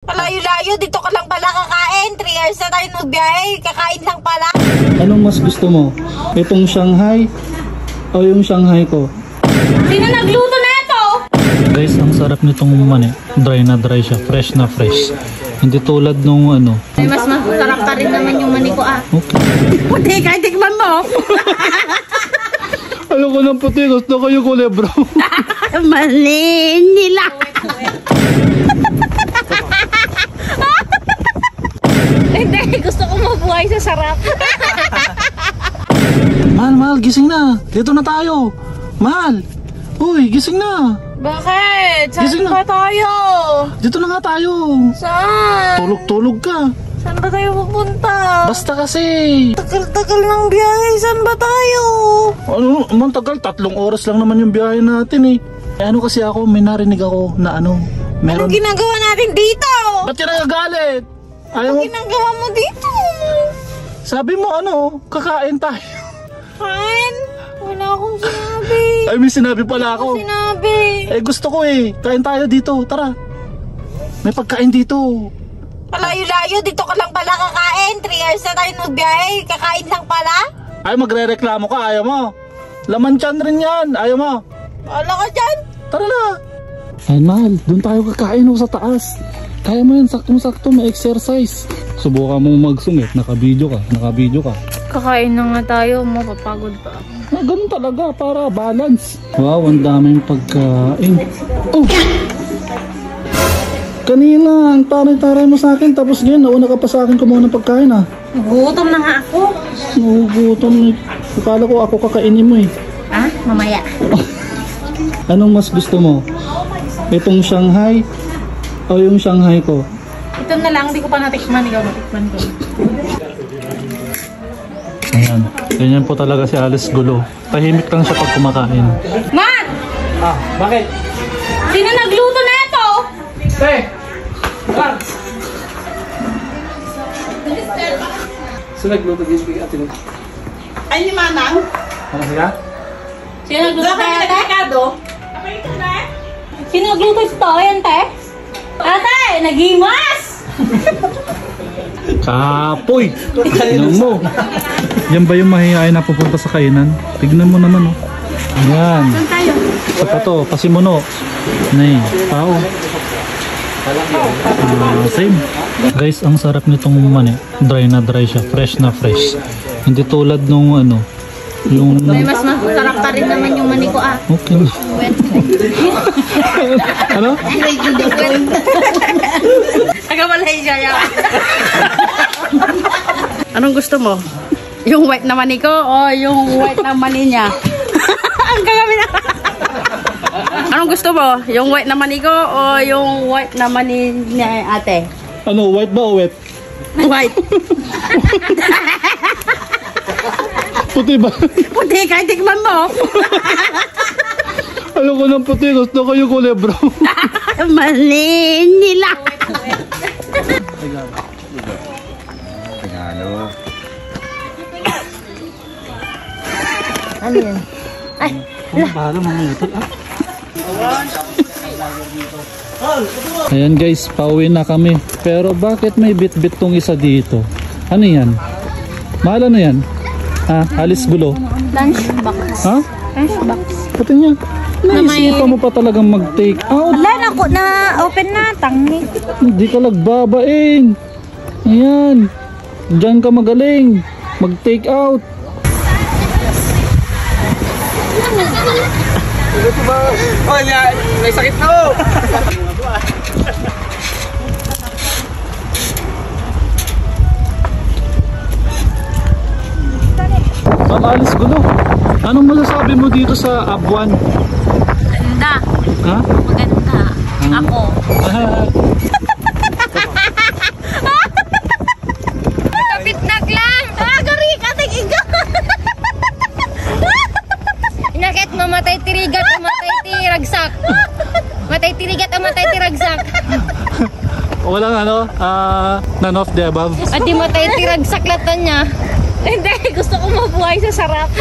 Malayo-layo, dito ka lang pala kakain. 3 hours na tayo nagbiyahe, kakain lang pala. Anong mas gusto mo? Itong Shanghai o yung Shanghai ko? Sino nagluto na ito? Guys, ang sarap nitong mani. Dry na dry siya, fresh na fresh. Hindi tulad nung ano. Ay, mas masarap pa rin naman yung mani ko Okay. Puti ka, tikman mo. Alam ko ng puti, gusto ko yung kulay bro. Mali nila. Hindi, gusto ko mabuhay sa sarap. Mahal, gising na. Dito na tayo. Mahal. Uy, gising na. Bakit? Saan Gising ba tayo? Dito na nga tayo. Saan? Tulog ka. Saan ba tayo pupunta? Basta kasi. Tagal-tagal ng biyahe. Saan ba tayo? Ano, man tagal. 3 oras lang naman yung biyahe natin eh. Ano kasi ako, may narinig ako na ano. Meron. Anong ginagawa natin dito? Ba't ka nagagalit? Ayaw mo. Anong ginagawa mo dito? Sabi mo ano, kakain tayo. Kain? Wala akong sinabi. Ay, may sinabi pala ako. Sinabi. Eh, gusto ko eh. Kain tayo dito. Tara. May pagkain dito. Malayo-layo, dito ka lang pala kakain. 3 hours na tayo nagbiyahe, kakain lang pala. Ay, magre-reklamo ka. Ayaw mo. Laman tiyan rin yan. Ayaw mo. Wala ka dyan. Tara na. Ay, mahal. Doon tayo kakain sa taas. Kaya mo yan. Saktong-sakto. May exercise. Subukan mo magsungit. Naka-video ka. Kakain na nga tayo, mapapagod pa ako. Ah, ganun talaga. Para balance. Wow, ang daming pagkain. Oh! Kanina, ang taray-taray mo sa akin. Tapos ngayon, nauna ka pa sa akin kumuha ng pagkain ah. Gutom na nga ako. Nagugutom. Akala ko ako kakainin mo eh. Ah, mamaya. Anong mas gusto mo? Itong Shanghai o yung Shanghai ko? Ito na lang, hindi ko pa natikman. Ikaw natikman ko. Ayan. Ganyan po talaga si Alice Gulo. Tahimik lang siya pag kumakain. Ma! Ah, bakit? Sino nagluto na ito? Sino nagluto this week atin? Ay, ni Manang. Ano sila? Sino nagluto Bakit na ito? nagkakado? Sino nagluto ito? Ayan, te? Ate, nagimas! Kapoy! Tignan mo. Yan ba yung mahihain na pupunta sa kainan? Tignan mo naman oh. Ayan. Saan tayo? Sa pato, pasimuno. Nay, pao. Same. Guys, ang sarap nitong mani. Dry na dry siya, fresh na fresh. Hindi tulad nung ano, yung... Ay, mas masarap pa rin naman yung mani ko Okay. Ano? Nagamalay siya yan. Anong gusto mo? Yung white na mani ko o yung white na mani niya? Ang gagawin na. Anong gusto mo? Yung white na mani ko o yung white na mani niya ate? Ano, white ba o wet? White. Puti ba? Puti ka, tikman mo. Alam ko ng puti, gusto ko yung kulay bro. Mali nila. Ano yan? Ay, Bahala mga utol ah. Ayan guys, pauwi na kami. Pero bakit may bit-bit tong isa dito? Ano yan? Mahal na yan? Ah, Alice Gulo. lunchbox. Ha? Lunchbox. Pati niya. Naisipan mo pa talagang mag-take out. Wala na ko na open na tangi. Hindi ka nagbabain. Ayan. Diyan ka magaling. Mag-take out. Oh, may sakit na oh. Ma'am Alice Gulo, anong masasabi mo dito sa Abuan? Ganda. Ha? Maganda. Ako. Kapitnag lang. Gari ka, tigig. Inakit mamatay tirigat, mamatay tiragsak. Matay tirigat, mamatay tiragsak. Walang ano, none of the above. At di matay tiragsak latan niya. Hindi, gusto ko mabuhay sa sarap.